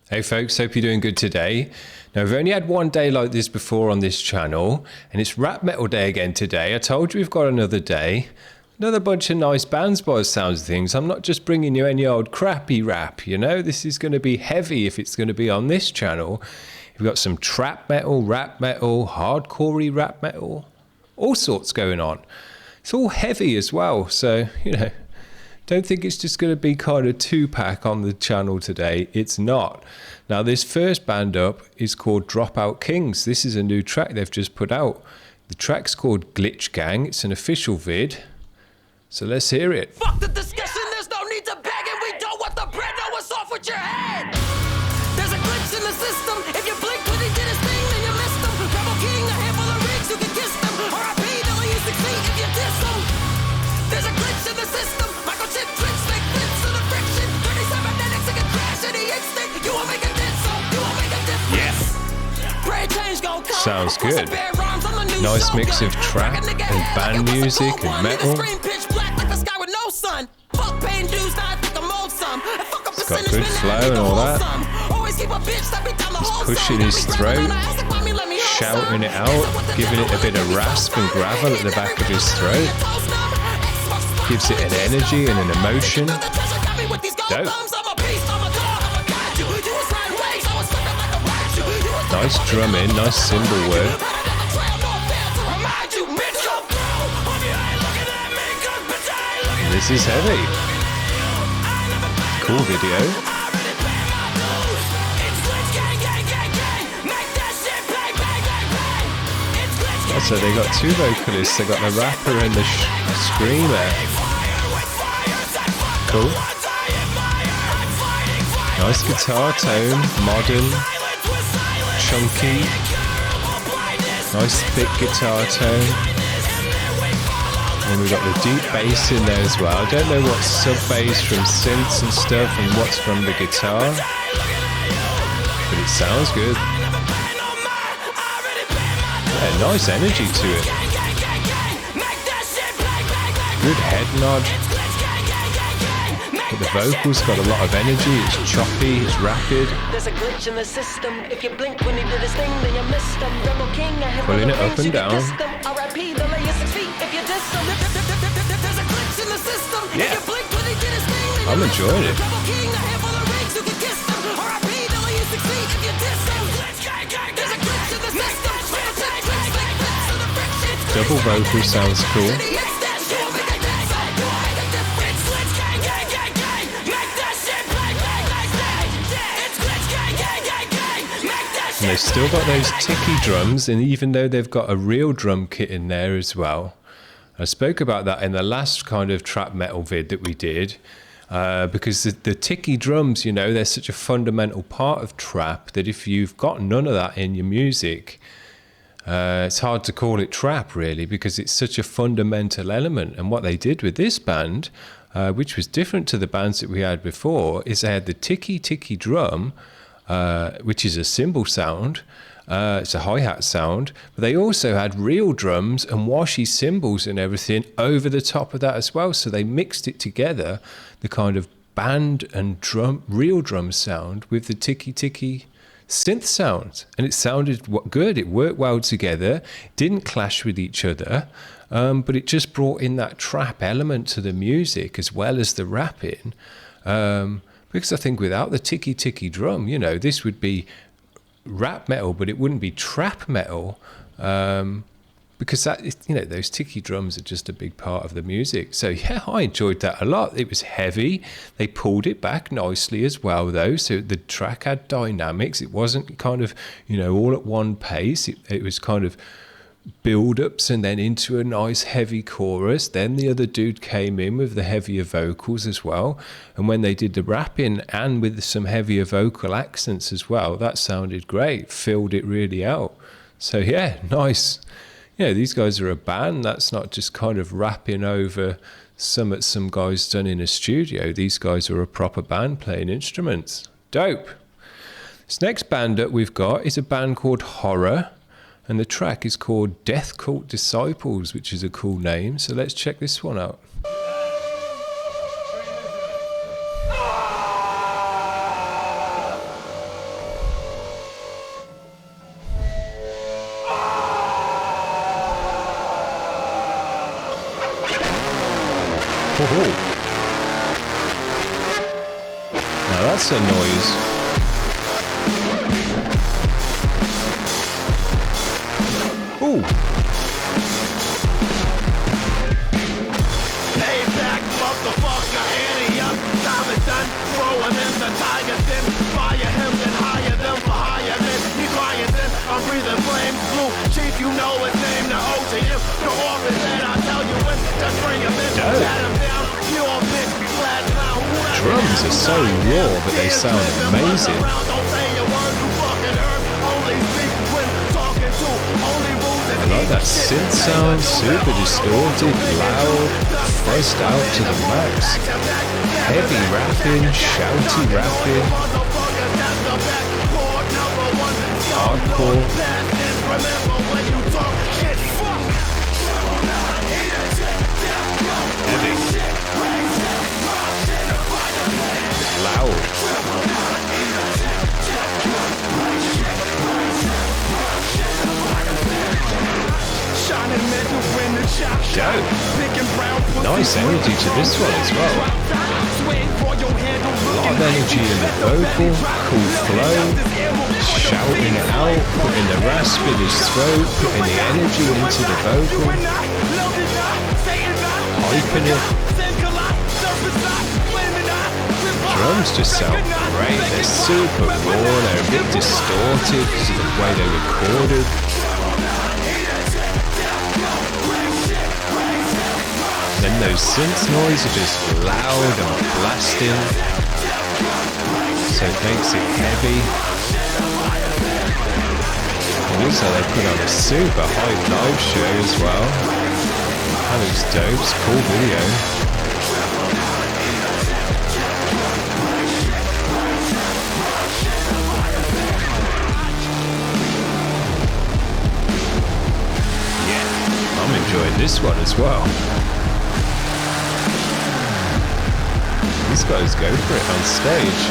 Hey folks, hope you're doing good today. Now, we've only had one day like this before on this channel, and it's Rap Metal Day again today. I told you we've got another day. Another bunch of nice bands by the sounds of things. I'm not just bringing you any old crappy rap, you know. This is going to be heavy if it's going to be on this channel. We've got some trap metal, rap metal, hardcore-y rap metal, all sorts going on. It's all heavy as well, so, you know, don't think it's just going to be kind of two-pack on the channel today. It's not. Now, this first band up is called Dropout Kings. This is a new track they've just put out. The track's called Glitch Gang. It's an official vid. So let's hear it. Fuck the discussion, there's no need to beg it. We don't want the bread, no, what's off with your head? There's a glitch in the system. If you blink when he did his thing, then you missed him. Rebel King, a handful of rigs, you can kiss them. R.I.P. they'll let you succeed if you diss them. There's a glitch in the system. Microchip tricks make fits to the friction. 37 minutes, it can crash in the instant. You won't make a dent, so you won't make a difference. Yes. Brain change gon' come. Sounds good. Nice mix of trap and band music and metal. It's got good flow and all that. He's pushing his throat, shouting it out, giving it a bit of rasp and gravel at the back of his throat. Gives it an energy and an emotion. Dope. Nice drumming, nice cymbal work. This is heavy. Cool video. So they got two vocalists. They got the rapper and the screamer. Cool. Nice guitar tone, modern, chunky. Nice thick guitar tone. And we've got the deep bass in there as well. I don't know what's sub-bass from synths and stuff and what's from the guitar, but it sounds good. Yeah, nice energy to it. Good head nod. But the vocals got a lot of energy. It's choppy, it's rapid. There's a glitch in the system. If you blink when he did his thing, then you missed him. Rebel King, pulling it up and down. R.I.P. they'll let you succeed if you diss him. There's a glitch in the system. Yeah. If you blink when he did his thing, then I'm enjoying it. Rebel King, a handful of rigs, you can kiss them. R.I.P. they'll let you succeed if you diss him. There's a glitch in the system. Double vocal sounds cool. And they've still got those ticky drums, and even though they've got a real drum kit in there as well. I spoke about that in the last kind of trap metal vid that we did, because the ticky drums, you know, they're such a fundamental part of trap that if you've got none of that in your music, it's hard to call it trap really, because it's such a fundamental element. And what they did with this band, which was different to the bands that we had before, is they had the ticky drum, which is a cymbal sound. It's a hi-hat sound, but they also had real drums and washy cymbals and everything over the top of that as well. So they mixed it together, the kind of band and real drum sound with the ticky synth sound, and it sounded good. It worked well together, didn't clash with each other, but it just brought in that trap element to the music as well as the rapping. Because I think without the ticky drum, you know, this would be rap metal, but it wouldn't be trap metal, because that is, you know, those ticky drums are just a big part of the music. So yeah, I enjoyed that a lot. It was heavy. They pulled it back nicely as well, though. So the track had dynamics. It wasn't kind of, you know, all at one pace. It was kind of build-ups and then into a nice heavy chorus. Then the other dude came in with the heavier vocals as well, and when they did the rapping and with some heavier vocal accents as well, that sounded great, filled it really out. So yeah, nice. Yeah, these guys are a band. That's not just kind of rapping over some guys done in a studio. These guys are a proper band playing instruments. Dope. This next band that we've got is a band called Horror, and the track is called Death Cult Disciples, which is a cool name. So let's check this one out. Oh. Now that's a noise. Ooh. Payback, motherfucker, ante up. Time is done. Throw him in the tiger den. Fire him and hire them for hire men. He's lying then. I'm breathing flames. Blue chief, you know his name. The OGM. The office that I tell you when. Just bring him in. Pat him down. Pure bitch. Flat down. Drums are so raw, but they sound amazing. Don't say a word. You fucking heard. Only speak when talking to. Only rules. I like that synth sound, super distorted, loud, pressed out to the max. Heavy rapping, shouty rapping, hardcore. Heavy. Loud. Dope. Nice energy to this one as well. A lot of energy in the vocal, cool flow, shouting it out, putting the rasp in his throat, putting the energy into the vocal, hyping it. Drums just sound great. They're super raw, they're a bit distorted because of the way they're recorded. Then those synth noise are just loud and blasting, so it makes it heavy. And also they put on a super hype live show as well. That looks dope, it's a cool video. Yeah, I'm enjoying this one as well. These guys go for it on stage.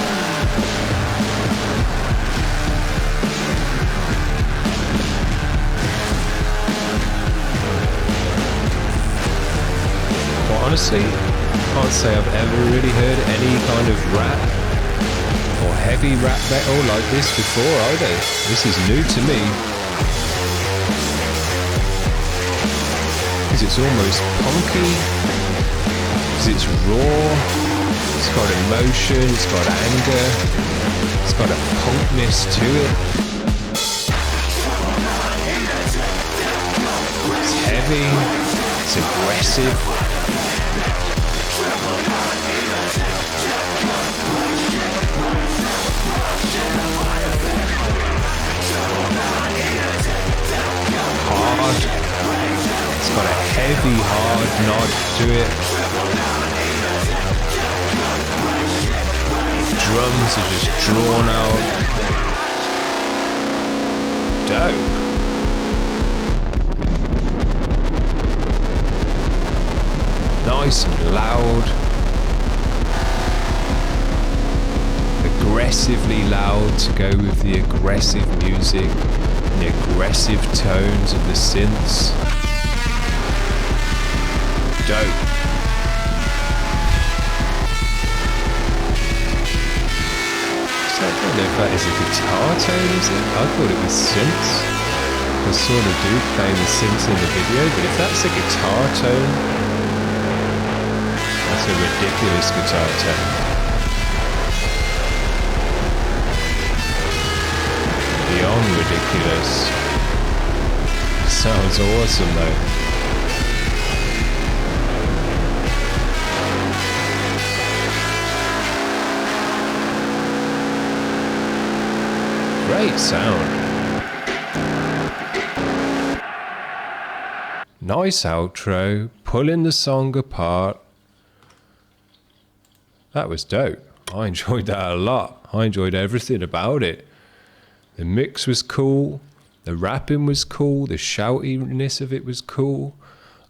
Well, honestly, I can't say I've ever really heard any kind of rap or heavy rap metal like this before either. This is new to me. Because it's almost punky, because it's raw. It's got emotion, it's got anger, it's got a punkness to it. It's heavy, it's aggressive. Hard. It's got a heavy, hard nod to it. Drums are just drawn out. Dope. Nice and loud. Aggressively loud to go with the aggressive music and the aggressive tones of the synths. Dope. I don't know if that is a guitar tone, is it? I thought it was synths. I saw the dude playing the synths in the video, but if that's a guitar tone, that's a ridiculous guitar tone. Beyond ridiculous. Sounds awesome though. Great sound. Nice outro, pulling the song apart. That was dope. I enjoyed that a lot. I enjoyed everything about it. The mix was cool. The rapping was cool. The shoutiness of it was cool.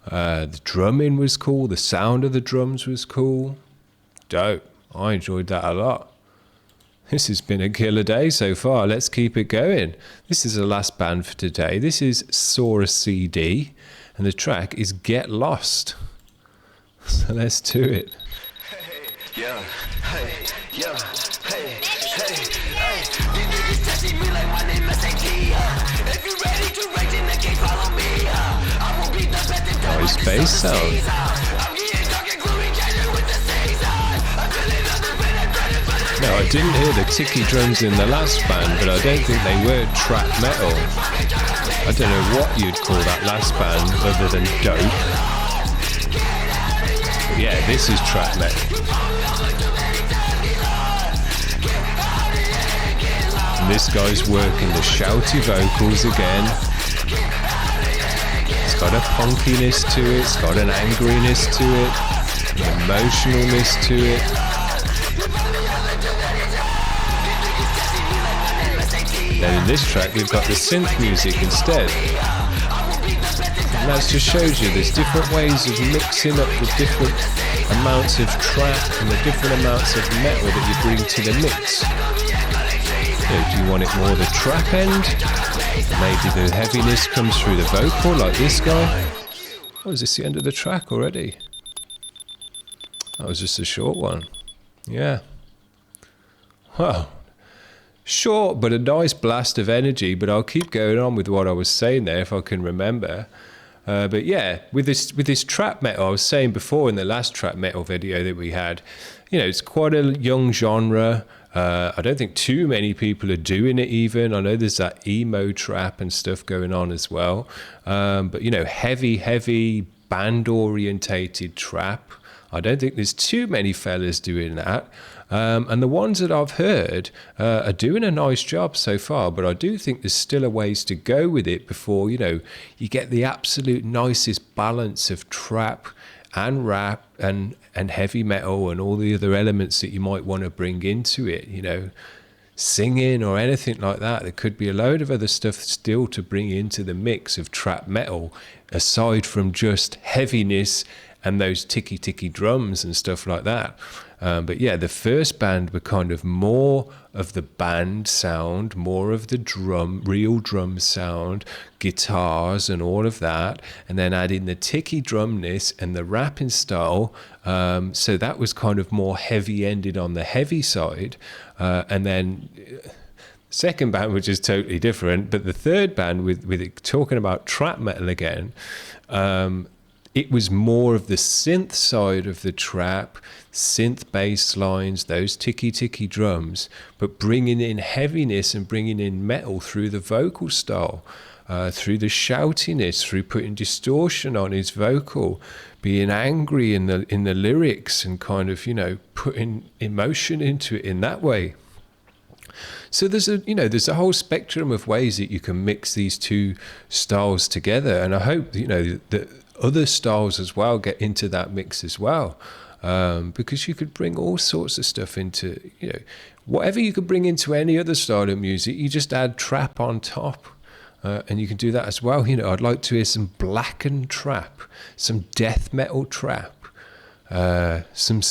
The drumming was cool. The sound of the drums was cool. Dope. I enjoyed that a lot. This has been a killer day so far. Let's keep it going. This is the last band for today. This is SoraCD, and the track is Get Lost. So let's do it. Yeah, hey, yeah, hey, hey, hey. These niggas testing me like my name is AT. If you ready to rage in the game, follow me. I will be the best in time. Nice bass sound. I'm getting dark and gloomy, catching with the season. I'm feeling nothing but I'm running for the Now, I didn't hear the ticky drums in the last band, but I don't think they were trap metal. I don't know what you'd call that last band other than dope. But yeah, this is trap metal. And this guy's working the shouty vocals again. It's got a punkiness to it, it's got an angriness to it, an emotionalness to it. Then in this track we've got the synth music instead. And that just shows you there's different ways of mixing up the different amounts of trap and the different amounts of metal that you bring to the mix. Do you want it more the trap end? Maybe the heaviness comes through the vocal like this guy. Oh, is this the end of the track already? That was just a short one. Yeah. Wow. Short, but a nice blast of energy. But I'll keep going on with what I was saying there if I can remember. But yeah, with this trap metal, I was saying before in the last trap metal video that we had, you know, it's quite a young genre. I don't think too many people are doing it even. I know there's that emo trap and stuff going on as well. But, you know, heavy band-orientated trap. I don't think there's too many fellas doing that. And the ones that I've heard are doing a nice job so far, but I do think there's still a ways to go with it before, you know, you get the absolute nicest balance of trap and rap and heavy metal and all the other elements that you might want to bring into it, you know, singing or anything like that. There could be a load of other stuff still to bring into the mix of trap metal, aside from just heaviness and those ticky drums and stuff like that. But yeah, the first band were kind of more of the band sound, more of the real drum sound, guitars and all of that, and then add in the ticky drumness and the rapping style. So that was kind of more heavy-ended on the heavy side. And then second band, which is totally different, but the third band with it talking about trap metal again, it was more of the synth side of the trap, synth bass lines, those ticky drums, but bringing in heaviness and bringing in metal through the vocal style, through the shoutiness, through putting distortion on his vocal, being angry in the lyrics and kind of, you know, putting emotion into it in that way. So there's a whole spectrum of ways that you can mix these two styles together, and I hope, you know, that other styles as well get into that mix as well, because you could bring all sorts of stuff into, you know, whatever you could bring into any other style of music, you just add trap on top, and you can do that as well. You know, I'd like to hear some blackened trap, some death metal trap, some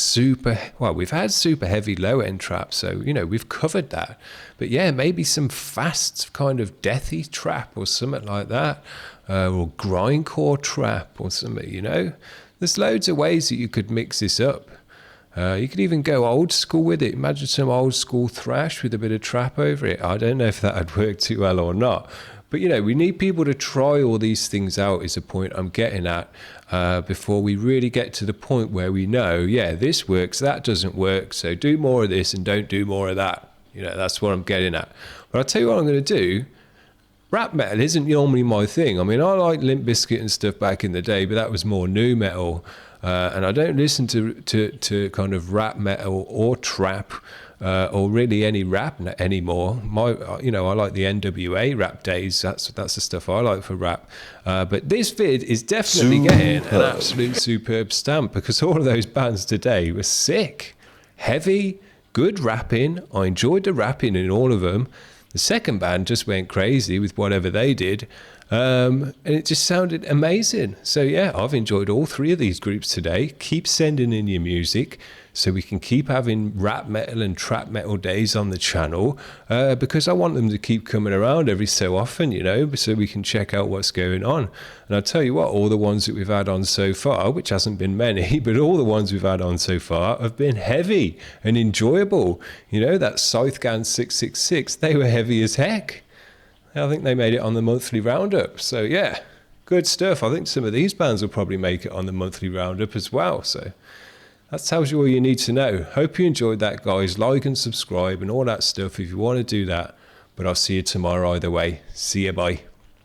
we've had super heavy low end trap, so, you know, we've covered that. But yeah, maybe some fast kind of deathy trap or something like that, or grindcore trap or something, you know. There's loads of ways that you could mix this up. You could even go old school with it. Imagine some old school thrash with a bit of trap over it. I don't know if that would work too well or not. But, you know, we need people to try all these things out is the point I'm getting at, before we really get to the point where we know, yeah, this works, that doesn't work, so do more of this and don't do more of that. You know, that's what I'm getting at. But I'll tell you what I'm going to do. Rap metal isn't normally my thing. I mean, I like Limp Bizkit and stuff back in the day, but that was more nu metal. And I don't listen to kind of rap metal or trap, or really any rap anymore. I like the NWA rap days. That's the stuff I like for rap. But this vid is definitely getting an absolute superb stamp, because all of those bands today were sick, heavy, good rapping. I enjoyed the rapping in all of them. The second band just went crazy with whatever they did. And it just sounded amazing. So yeah, I've enjoyed all 3 of these groups today. Keep sending in your music so we can keep having rap metal and trap metal days on the channel, because I want them to keep coming around every so often, you know, so we can check out what's going on. And I'll tell you what, all the ones that we've had on so far, which hasn't been many, but all the ones we've had on so far have been heavy and enjoyable. You know, that Southgan 666, they were heavy as heck. I think they made it on the monthly roundup. So yeah, good stuff. I think some of these bands will probably make it on the monthly roundup as well. So that tells you all you need to know. Hope you enjoyed that, guys. Like and subscribe and all that stuff if you want to do that. But I'll see you tomorrow either way. See you, bye.